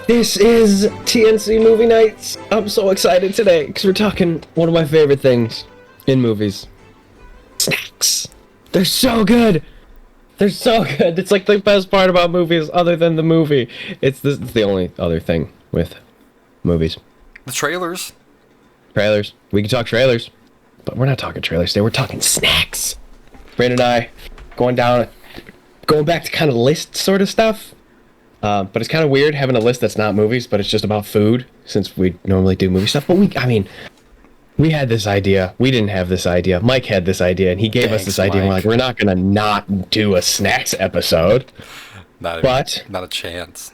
This is TNC Movie Nights. I'm so excited today because we're talking one of my favorite things in movies. Snacks. They're so good. They're so good. It's like the best part about movies other than the movie. It's the only other thing with movies. The trailers. Trailers. We can talk trailers, but we're not talking trailers today. We're talking snacks. Brandon and I going back to kind of list sort of stuff. But it's kind of weird having a list that's not movies, but it's just about food, since we normally do movie stuff. But we had this idea. We didn't have this idea. Mike had this idea, and he gave us this idea. And we're like, we're not going to not do a snacks episode. Not a chance.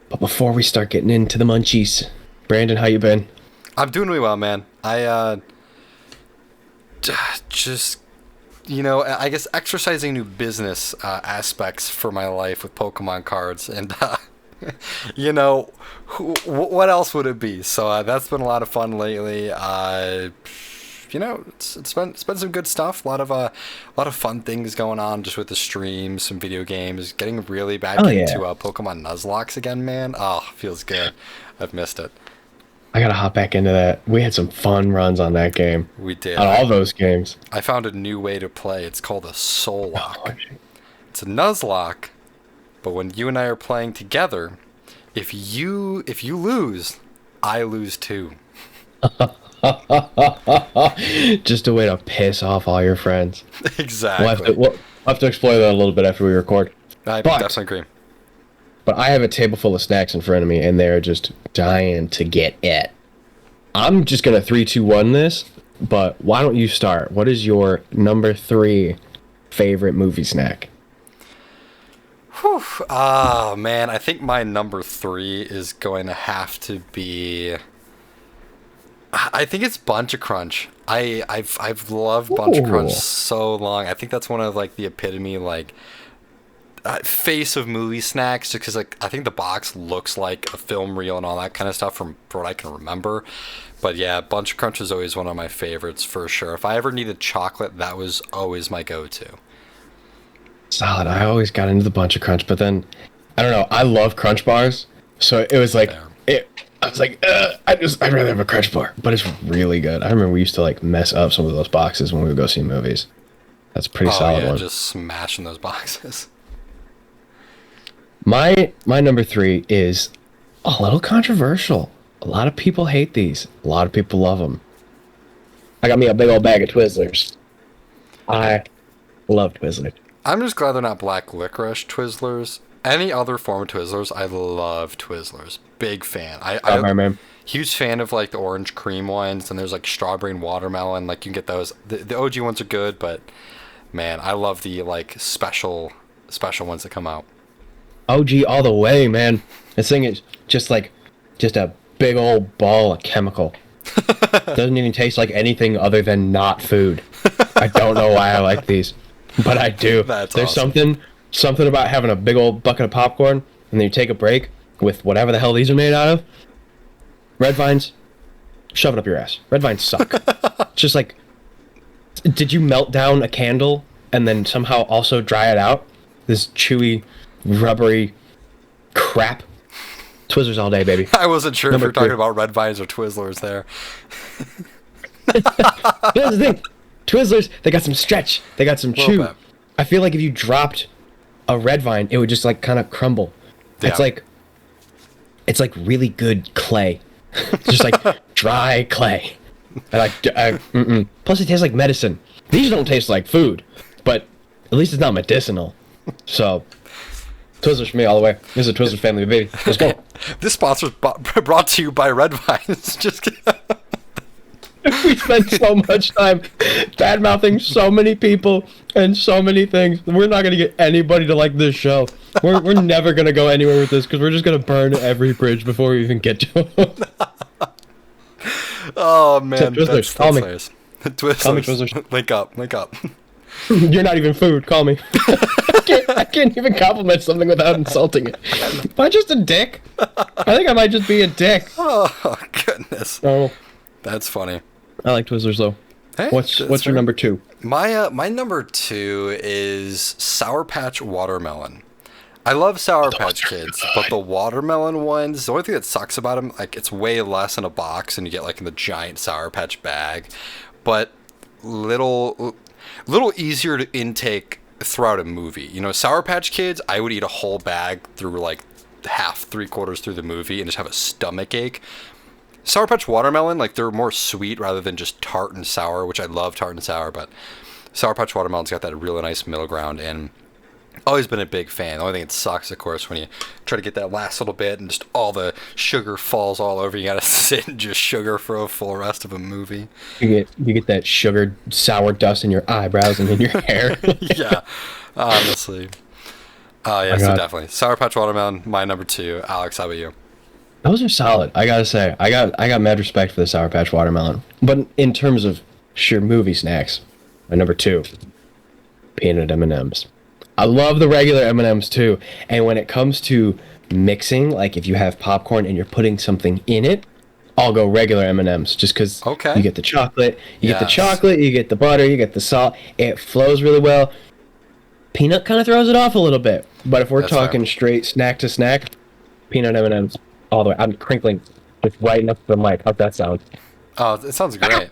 But before we start getting into the munchies, Brandon, how you been? I'm doing really well, man. I just... I guess exercising new business aspects for my life with Pokemon cards, and what else would it be? So that's been a lot of fun lately. It's been some good stuff. A lot of fun things going on just with the streams, some video games. Getting really back into Pokemon Nuzlocke again, man. Oh, feels good. I've missed it. I gotta hop back into that. We had some fun runs on that game. We did. On all those games. I found a new way to play. It's called a Soul Lock. It's a Nuzlocke, but when you and I are playing together, if you lose, I lose too. Just a way to piss off all your friends. Exactly. We'll have to explore that a little bit after we record. I definitely agree. But I have a table full of snacks in front of me, and they're just dying to get it. I'm just going to 3, 2, 1 this, but why don't you start? What is your number 3 favorite movie snack? Whew. Ah, man, I think my number 3 is going to have to be... I think it's Bunch of Crunch. I've loved Bunch of Crunch so long. I think that's one of the epitome face of movie snacks, just because I think the box looks like a film reel and all that kind of stuff from what I can remember. But yeah, Bunch of Crunch is always one of my favorites for sure. If I ever needed chocolate, that was always my go-to. Solid. I always got into the Bunch of Crunch, but then I don't know. I love Crunch bars, so it was like I was like, I'd rather have a Crunch bar, but it's really good. I remember we used to mess up some of those boxes when we would go see movies. That's a pretty solid one. Just smashing those boxes. My number 3 is a little controversial. A lot of people hate these. A lot of people love them. I got me a big old bag of Twizzlers. I love Twizzlers. I'm just glad they're not black licorice Twizzlers. Any other form of Twizzlers, I love Twizzlers. Big fan. I'm huge fan of the orange cream ones, and there's strawberry and watermelon. You can get those. The OG ones are good, but man, I love the special ones that come out. OG all the way, man. This thing is just a big old ball of chemical. Doesn't even taste like anything other than not food. I don't know why I like these, but I do. There's awesome. something about having a big old bucket of popcorn, and then you take a break with whatever the hell these are made out of. Red Vines, shove it up your ass. Red Vines suck. Just did you melt down a candle and then somehow also dry it out? This chewy, rubbery crap. Twizzlers all day, baby. I wasn't sure if you were talking about Red Vines or Twizzlers there. Here's the thing. Twizzlers, they got some stretch. They got some chew. I feel like if you dropped a Red Vine, it would just kind of crumble. Yeah. It's like really good clay. Just dry clay. Plus it tastes like medicine. These don't taste like food, but at least it's not medicinal. So, Twizzlers for me all the way. This is a Twizzlers family, baby. Let's go. This sponsor's brought to you by Red Vines. Just kidding. We spent so much time bad-mouthing so many people and so many things. We're not going to get anybody to like this show. We're never going to go anywhere with this because we're just going to burn every bridge before we even get to it. Oh, man. Twizzlers, call me. Twizzlers. Call me Twizzlers. Link up. You're not even food. Call me. I can't even compliment something without insulting it. Am I just a dick? I think I might just be a dick. Oh, goodness. Oh. That's funny. I like Twizzlers, though. Hey, what's your number 2? My number 2 is Sour Patch Watermelon. I love Sour Patch Kids, but the watermelon ones, the only thing that sucks about them, like, it's way less in a box and you get, like, in the giant Sour Patch bag, but little easier to intake throughout a movie. You know, Sour Patch Kids, I would eat a whole bag through, like, half, 3/4 through the movie and just have a stomach ache. Sour Patch Watermelon, like, they're more sweet rather than just tart and sour, which I love tart and sour, but Sour Patch Watermelon's got that really nice middle ground, and always been a big fan. The only thing that sucks, of course, when you try to get that last little bit and just all the sugar falls all over. You gotta sit and just sugar for a full rest of a movie. You get that sugar sour dust in your eyebrows and in your hair. Yeah, honestly. Yeah, so definitely Sour Patch Watermelon, my number 2. Alex, how about you? Those are solid. I gotta say, I got mad respect for the Sour Patch Watermelon. But in terms of sheer movie snacks, my number 2, peanut M&Ms. I love the regular M&Ms too. And when it comes to mixing, like if you have popcorn and you're putting something in it, I'll go regular M&Ms just because you get the chocolate, you get the butter, you get the salt. It flows really well. Peanut kind of throws it off a little bit. But if we're talking straight snack to snack, peanut M&Ms all the way. I'm crinkling just right next to the mic. How's that sound? Oh, it sounds great.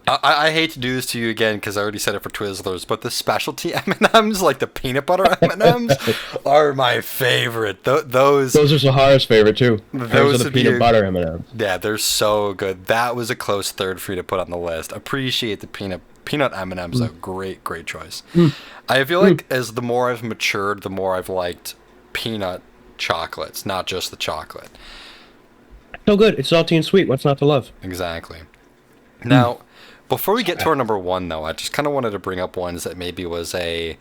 I hate to do this to you again because I already said it for Twizzlers, but the specialty M&Ms, like the peanut butter M&Ms, are my favorite. Those are Sahara's favorite too. Those are the peanut butter M&Ms. Yeah, they're so good. That was a close third for you to put on the list. Appreciate the peanut M&Ms. A great choice. I feel like as the more I've matured, the more I've liked peanut chocolates, not just the chocolate. So good. It's salty and sweet. What's not to love? Exactly. Now, before we get to our number 1, though, I just kind of wanted to bring up ones that maybe was I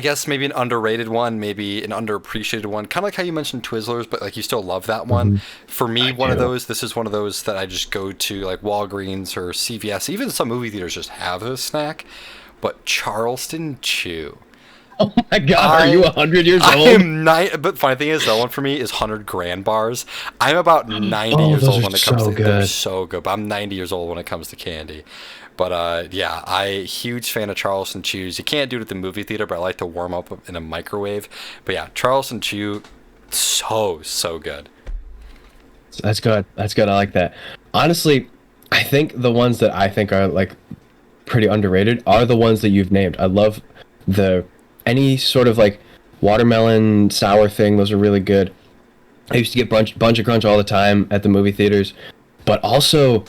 guess maybe an underrated one, maybe an underappreciated one. Kind of like how you mentioned Twizzlers, but like you still love that one. For me, this is one of those that I just go to like Walgreens or CVS. Even some movie theaters just have this snack. But Charleston Chew. Oh my God, are you 100 years old? But funny thing is, that one for me is 100 grand bars. I'm about 90 years old when it comes to they're so good. But I'm 90 years old when it comes to candy. But yeah, huge fan of Charleston Chews. You can't do it at the movie theater, but I like to warm up in a microwave. But yeah, Charleston Chew, so good. That's good. I like that. Honestly, I think the ones that I think are like pretty underrated are the ones that you've named. I love any sort of like watermelon sour thing. Those are really good. I used to get bunch of crunch all the time at the movie theaters, but also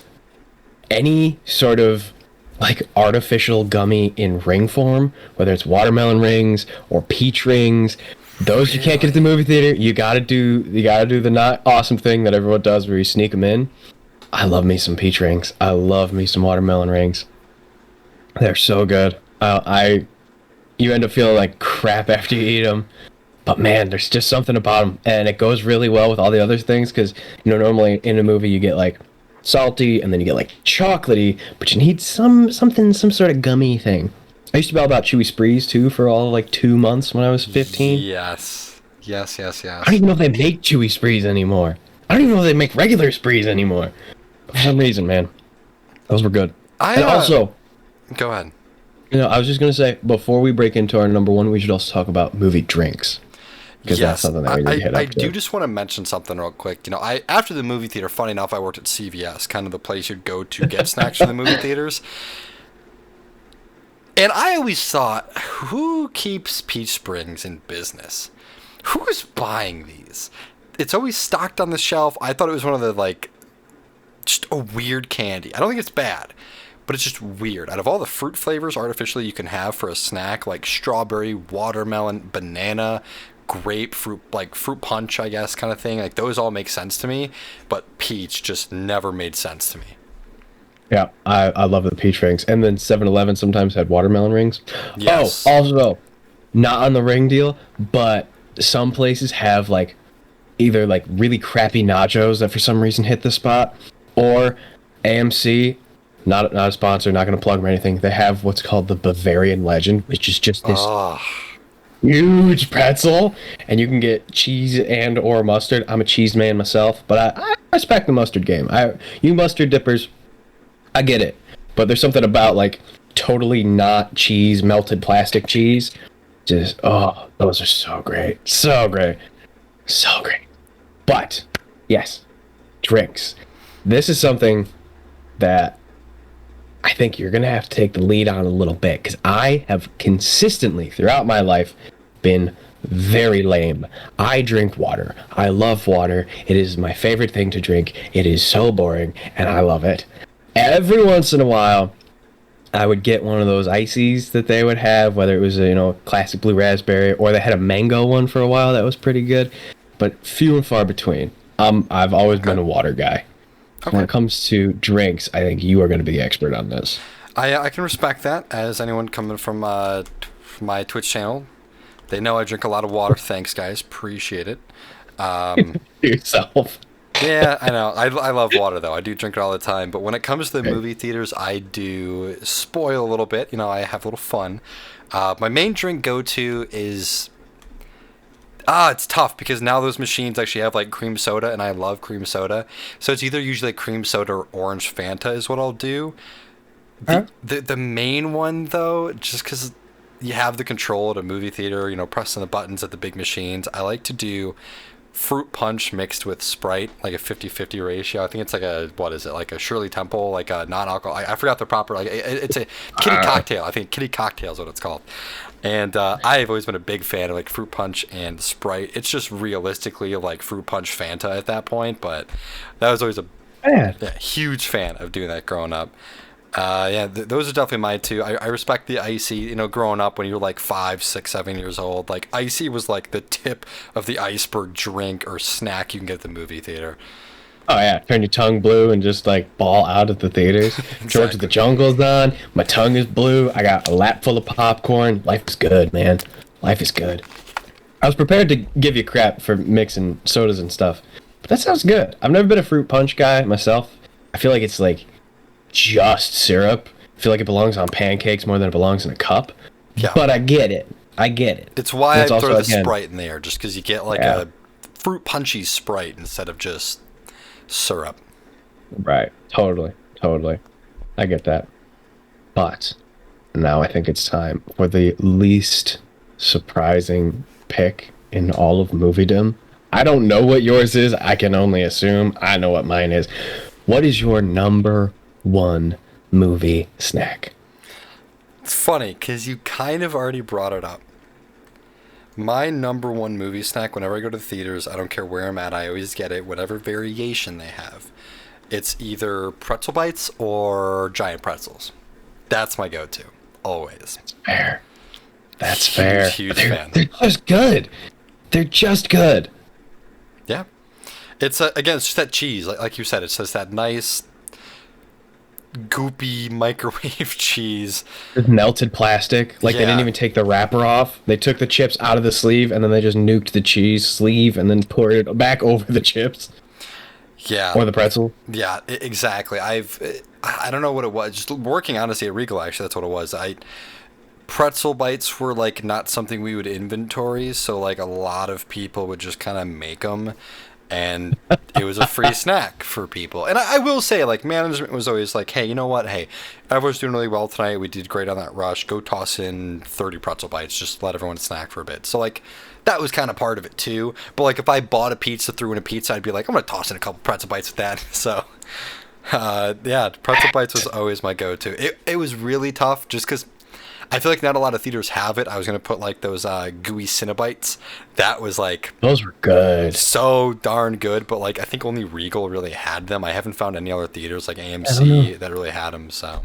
any sort of like artificial gummy in ring form, whether it's watermelon rings or peach rings. Those you can't get at the movie theater. You gotta do the not awesome thing that everyone does where you sneak them in. I love me some peach rings. I love me some watermelon rings. They're so good. You end up feeling like crap after you eat them, but man, there's just something about them, and it goes really well with all the other things because normally in a movie you get like salty and then you get like chocolatey, but you need some sort of gummy thing. I used to be all about Chewy Sprees too for all like 2 months when I was 15. Yes. I don't even know if they make Chewy Sprees anymore. I don't even know if they make regular Sprees anymore. For some reason, man, those were good. And also, go ahead. I was just going to say, before we break into our number 1, we should also talk about movie drinks. Because that's something that we need to hit up. I do just want to mention something real quick. After the movie theater, funny enough, I worked at CVS, kind of the place you'd go to get snacks from the movie theaters. And I always thought, who keeps Peach Springs in business? Who is buying these? It's always stocked on the shelf. I thought it was one of the, just a weird candy. I don't think it's bad, but it's just weird. Out of all the fruit flavors artificially you can have for a snack, like strawberry, watermelon, banana, grapefruit, like fruit punch, I guess, kind of thing, like those all make sense to me, but peach just never made sense to me. Yeah, I love the peach rings. And then 7-Eleven sometimes had watermelon rings. Yes. Oh, also, not on the ring deal, but some places have either really crappy nachos that for some reason hit the spot, or AMC, not a sponsor, not going to plug them or anything. They have what's called the Bavarian Legend, which is just this huge pretzel, and you can get cheese and or mustard. I'm a cheese man myself, but I respect the mustard game. You mustard dippers, I get it, but there's something about totally not cheese, melted plastic cheese Just, oh, those are so great. So great. So great. But, yes, drinks. This is something that I think you're going to have to take the lead on a little bit, because I have consistently, throughout my life, been very lame. I drink water. I love water. It is my favorite thing to drink. It is so boring, and I love it. Every once in a while, I would get one of those ices that they would have, whether it was a classic blue raspberry, or they had a mango one for a while that was pretty good, but few and far between. I've always been a water guy. Okay. When it comes to drinks, I think you are going to be the expert on this. I can respect that. As anyone coming from my Twitch channel, they know I drink a lot of water. Thanks, guys. Appreciate it. Yourself. Yeah, I know. I love water, though. I do drink it all the time. But when it comes to the movie theaters, I do spoil a little bit. I have a little fun. My main drink go-to is... it's tough because now those machines actually have like cream soda, and I love cream soda. So it's either usually cream soda or orange Fanta is what I'll do. The main one, though, just because you have the control at a movie theater, pressing the buttons at the big machines, I like to do fruit punch mixed with Sprite, like a 50-50 ratio. I think it's like like a Shirley Temple, like a non-alcohol. I forgot the proper, it's a kitty cocktail. I think kitty cocktail is what it's called. And I've always been a big fan of like fruit punch and Sprite. It's just realistically like fruit punch Fanta at that point, but that was always a huge fan of doing that growing up. Those are definitely mine too. I respect the icy. Growing up when you were like 5, 6, 7 years old, like icy was like the tip of the iceberg drink or snack you can get at the movie theater. Oh yeah, turn your tongue blue and just like ball out of the theaters. Exactly. George of the Jungle's on. My tongue is blue. I got a lap full of popcorn. Life is good, man. Life is good. I was prepared to give you crap for mixing sodas and stuff, but that sounds good. I've never been a fruit punch guy myself. I feel like it's like just syrup. I feel like it belongs on pancakes more than it belongs in a cup. Yeah. But I get it. It's why I throw the Sprite in there, just because you get like a fruit punchy Sprite instead of just syrup. Right. Totally. I get that. But now I think it's time for the least surprising pick in all of moviedom. I don't know what yours is. I can only assume. I know what mine is. What is your number one movie snack? It's funny because you kind of already brought it up. My number one movie snack, whenever I go to the theaters, I don't care where I'm at, I always get it, whatever variation they have. It's either pretzel bites or giant pretzels. That's my go-to, always. That's fair. Huge fan. They're just good. They're just good. Yeah. It's, again, it's just that cheese. Like you said, it's just that nice, goopy microwave cheese. With melted plastic. They didn't even take the wrapper off. They took the chips out of the sleeve, and then they just nuked the cheese sleeve and then poured it back over the chips. Yeah. Or the pretzel. Yeah, exactly. I don't know what it was. Just working, honestly, at Regal, actually, that's what it was. Pretzel bites were, like, not something we would inventory, so, like, a lot of people would just kind of make them, and it was a free snack for people. And I will say, like, management was always like, hey, you know what? Hey, everyone's doing really well tonight. We did great on that rush. Go toss in 30 pretzel bites. Just let everyone snack for a bit. So, like, that was kind of part of it, too. But, like, if I bought a pizza, threw in a pizza, I'd be like, I'm going to toss in a couple pretzel bites with that. So, pretzel bites was always my go-to. It was really tough just because I feel like not a lot of theaters have it. I was going to put, like, those gooey Cinnabites. That was, like... Those were good. So darn good, but, like, I think only Regal really had them. I haven't found any other theaters, like AMC, that really had them, so...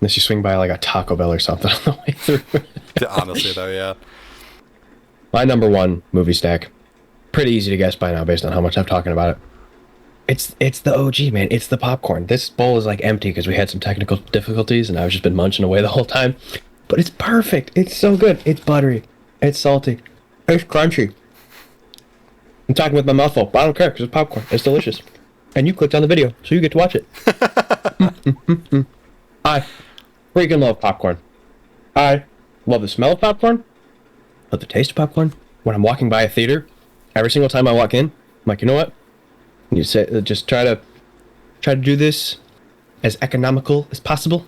Unless you swing by, like, a Taco Bell or something on the way through. Honestly, though, yeah. My number one movie snack. Pretty easy to guess by now based on how much I'm talking about it. It's the OG, man. It's the popcorn. This bowl is like empty because we had some technical difficulties and I've just been munching away the whole time. But it's perfect. It's so good. It's buttery. It's salty. It's crunchy. I'm talking with my mouth full, but I don't care because it's popcorn. It's delicious. And you clicked on the video, so you get to watch it. I freaking love popcorn. I love the smell of popcorn. Love the taste of popcorn. When I'm walking by a theater, every single time I walk in, I'm like, you know what? You say, just try to do this as economical as possible.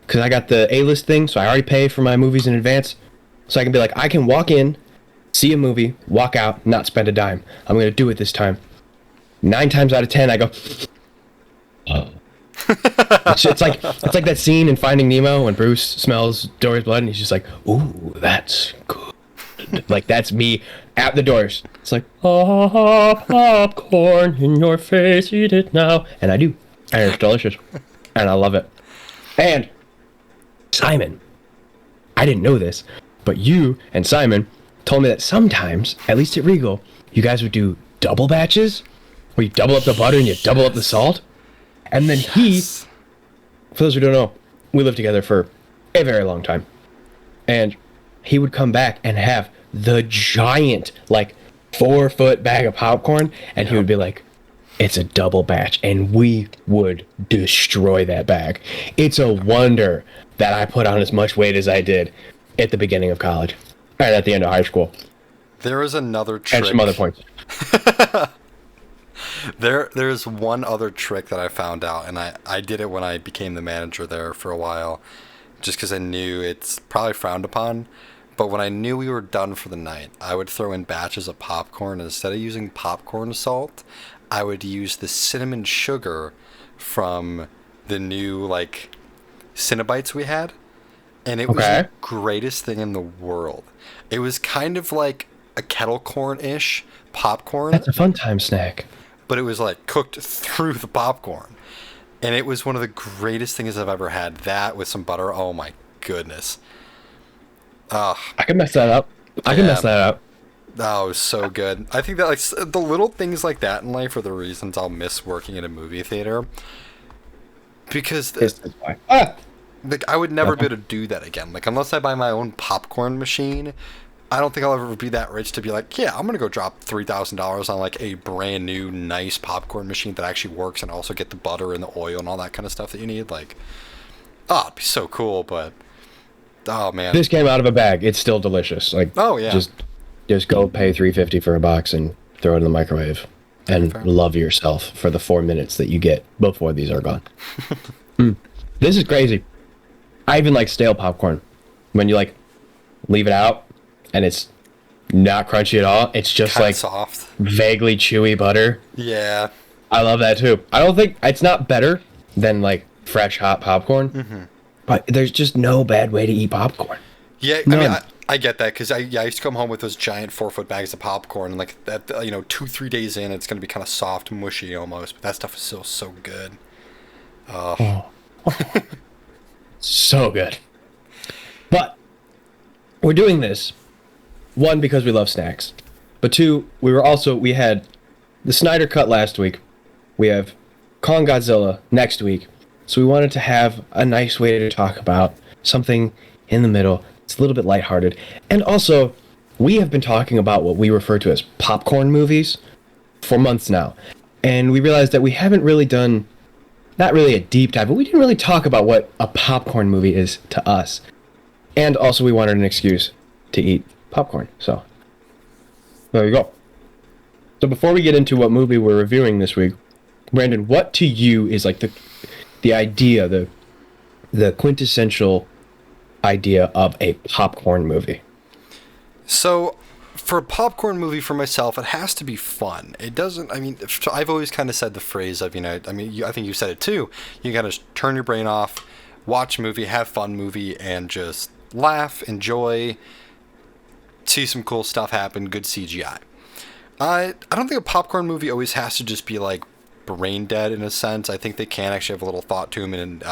Because I got the A-list thing, so I already pay for my movies in advance. So I can be like, I can walk in, see a movie, walk out, not spend a dime. I'm going to do it this time. 9 times out of 10, I go, oh. It's like that scene in Finding Nemo when Bruce smells Dory's blood and he's just like, ooh, that's good. Like, that's me at the doors. It's like, oh, popcorn in your face, eat it now. And I do. And it's delicious. And I love it. And Simon, I didn't know this, but you and Simon told me that sometimes, at least at Regal, you guys would do double batches where you double up the butter and you double up the salt. And then he, for those who don't know, we lived together for a very long time. And he would come back and have the giant, like, 4-foot bag of popcorn. And he would be like, it's a double batch. And we would destroy that bag. It's a wonder that I put on as much weight as I did at the beginning of college. And at the end of high school. There is another trick. And some other points. There's one other trick that I found out, and I did it when I became the manager there for a while, just because I knew it's probably frowned upon. But when I knew we were done for the night, I would throw in batches of popcorn. And instead of using popcorn salt, I would use the cinnamon sugar from the new, like, Cinnabites we had. And it was the greatest thing in the world. It was kind of like a kettle corn-ish popcorn. That's a fun time snack. But it was, like, cooked through the popcorn. And it was one of the greatest things I've ever had. That with some butter. Oh, my goodness. I can mess that up. I can mess that up. Oh, it was so good. I think that, like, the little things like that in life are the reasons I'll miss working in a movie theater. Because like, I would never be able to do that again. Like, unless I buy my own popcorn machine, I don't think I'll ever be that rich to be like, yeah, I'm going to go drop $3,000 on, like, a brand new, nice popcorn machine that actually works and also get the butter and the oil and all that kind of stuff that you need. Like, oh, it'd be so cool, but, oh, man. This came out of a bag. It's still delicious. Like, oh, yeah. Just go pay $3.50 for a box and throw it in the microwave. And love yourself for the 4 minutes that you get before these are gone. This is crazy. I even like stale popcorn. When you, like, leave it out and it's not crunchy at all. It's just kinda like soft, vaguely chewy butter. Yeah. I love that too. I don't think it's not better than, like, fresh hot popcorn, but there's just no bad way to eat popcorn. Yeah, I mean, I get that because I used to come home with those giant 4-foot bags of popcorn, and, like, that, 2-3 days in, it's gonna be kind of soft, mushy almost. But that stuff is still so good. So good. But we're doing this, one, because we love snacks, but two, we had the Snyder Cut last week. We have Kong Godzilla next week. So we wanted to have a nice way to talk about something in the middle. It's a little bit lighthearted. And also, we have been talking about what we refer to as popcorn movies for months now. And we realized that we haven't really done, not really a deep dive, but we didn't really talk about what a popcorn movie is to us. And also, we wanted an excuse to eat popcorn. So, there you go. So before we get into what movie we're reviewing this week, Brandon, what to you is, like, the idea, the quintessential idea of a popcorn movie? So, for a popcorn movie for myself, it has to be fun. It doesn't, I mean, I've always kind of said the phrase of, I think you said it too, you gotta turn your brain off, watch a movie, have fun movie, and just laugh, enjoy, see some cool stuff happen, good CGI. I don't think a popcorn movie always has to just be, like, brain dead in a sense. I think they can actually have a little thought to them and,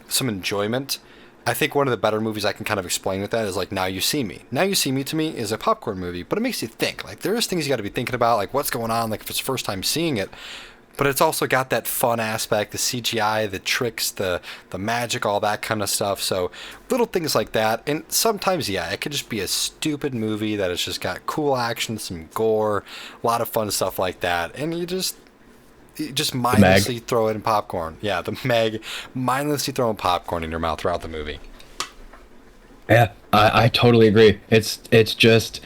some enjoyment. I think one of the better movies I can kind of explain with that is, like, Now You See Me. Now You See Me, to me, is a popcorn movie, but it makes you think. Like, there's things you got to be thinking about, like, what's going on, like, if it's the first time seeing it. But it's also got that fun aspect, the CGI, the tricks, the magic, all that kind of stuff. So, little things like that. And sometimes, yeah, it could just be a stupid movie that has just got cool action, some gore, a lot of fun stuff like that. And you just mindlessly throw it in popcorn. Yeah, the Meg, mindlessly throwing popcorn in your mouth throughout the movie. Yeah, I totally agree. It's just,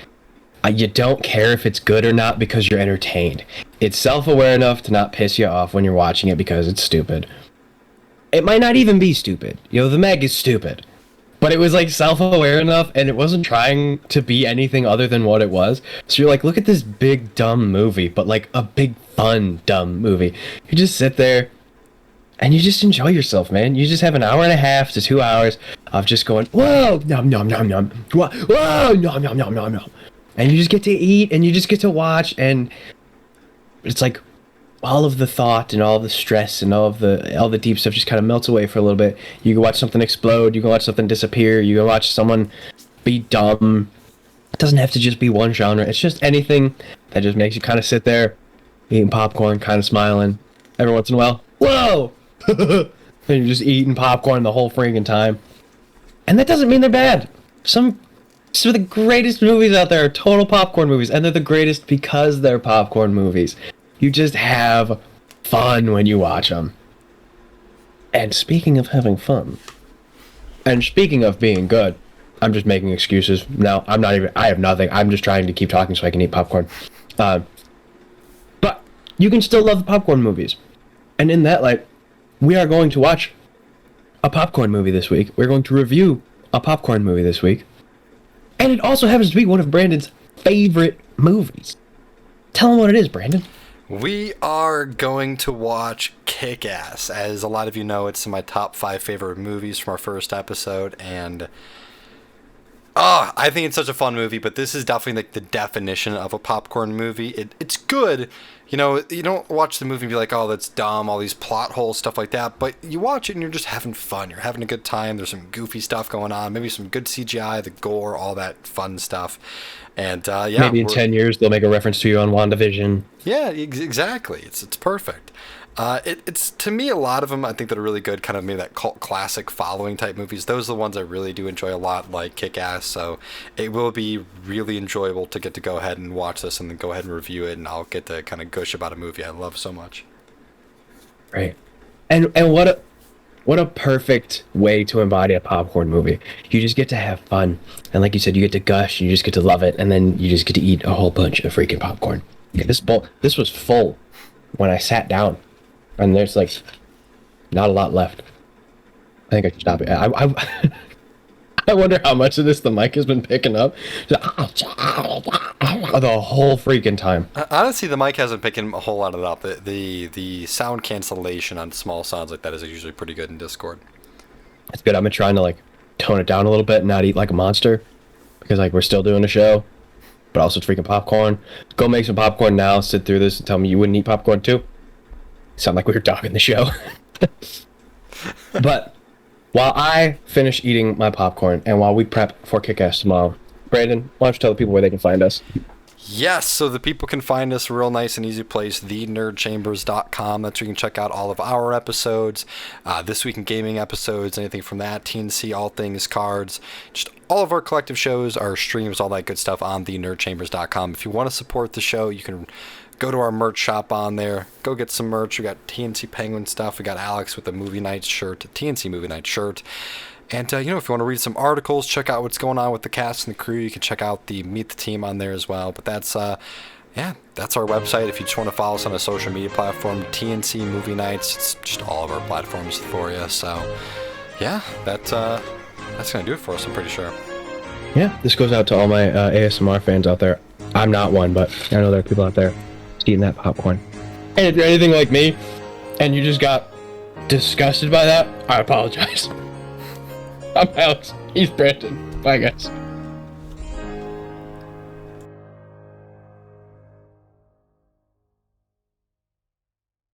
you don't care if it's good or not because you're entertained. It's self-aware enough to not piss you off when you're watching it because it's stupid. It might not even be stupid. The Meg is stupid. But but it was like self-aware enough, and it wasn't trying to be anything other than what it was. So you're like, look at this big dumb movie, but like a big fun dumb movie. You just sit there and you just enjoy yourself, man. You just have an hour and a half to 2 hours of just going, whoa, nom nom nom nom, whoa, nom nom nom nom nom, and you just get to eat and you just get to watch, and it's like all of the thought and all of the stress and all the deep stuff just kind of melts away for a little bit. You can watch something explode, you can watch something disappear, you can watch someone be dumb. It doesn't have to just be one genre. It's just anything that just makes you kind of sit there, eating popcorn, kind of smiling. Every once in a while, whoa! And you're just eating popcorn the whole freaking time. And that doesn't mean they're bad. Some of the greatest movies out there are total popcorn movies, and they're the greatest because they're popcorn movies. You just have fun when you watch them. And speaking of having fun, and speaking of being good, I'm just making excuses. No, I have nothing. I'm just trying to keep talking so I can eat popcorn. But you can still love popcorn movies. And in that light, we are going to watch a popcorn movie this week. We're going to review a popcorn movie this week. And it also happens to be one of Brandon's favorite movies. Tell him what it is, Brandon. We are going to watch Kick-Ass. As a lot of you know, it's in my top 5 favorite movies from our first episode, and I think it's such a fun movie, but this is definitely like the definition of a popcorn movie. It's good. You know, you don't watch the movie and be like, oh, that's dumb, all these plot holes, stuff like that, but you watch it and you're just having fun. You're having a good time. There's some goofy stuff going on, maybe some good CGI, the gore, all that fun stuff. And yeah, maybe in 10 years they'll make a reference to you on WandaVision. Yeah, exactly. It's perfect. It's to me, a lot of them I think that are really good, kind of maybe that cult classic following type movies. Those are the ones I really do enjoy a lot, like Kick-Ass. So it will be really enjoyable to get to go ahead and watch this and then go ahead and review it, and I'll get to kind of gush about a movie I love so much. Right. And what a perfect way to embody a popcorn movie. You just get to have fun, and like you said, you get to gush, you just get to love it, and then you just get to eat a whole bunch of freaking popcorn. Yeah, this was full when I sat down. And there's like not a lot left. I think I should stop it. I wonder how much of this the mic has been picking up. The whole freaking time. Honestly, the mic hasn't picked a whole lot of it up. The sound cancellation on small sounds like that is usually pretty good in Discord. It's good. I've been trying to like tone it down a little bit and not eat like a monster, because like we're still doing a show, but also it's freaking popcorn. Go make some popcorn now. Sit through this and tell me you wouldn't eat popcorn too. Sound like we were dogging the show. But while I finish eating my popcorn and while we prep for Kick-Ass tomorrow, Brandon, why don't you tell the people where they can find us? Yes, so the people can find us a real nice and easy place, thenerdchambers.com. That's where you can check out all of our episodes, This Week in Gaming episodes, anything from that, TNC, all things cards, just all of our collective shows, our streams, all that good stuff on thenerdchambers.com. If you want to support the show, you can go to our merch shop on there. Go get some merch. We got TNC Penguin stuff. We got Alex with the Movie Night shirt, a TNC Movie Night shirt. And, if you want to read some articles, check out what's going on with the cast and the crew, you can check out the Meet the Team on there as well. But that's our website. If you just want to follow us on a social media platform, TNC Movie Nights, it's just all of our platforms for you. So, yeah, that's going to do it for us, I'm pretty sure. Yeah, this goes out to all my ASMR fans out there. I'm not one, but I know there are people out there eating that popcorn. And if you're anything like me and you just got disgusted by that, I apologize. I'm Alex. He's Brandon. Bye, guys.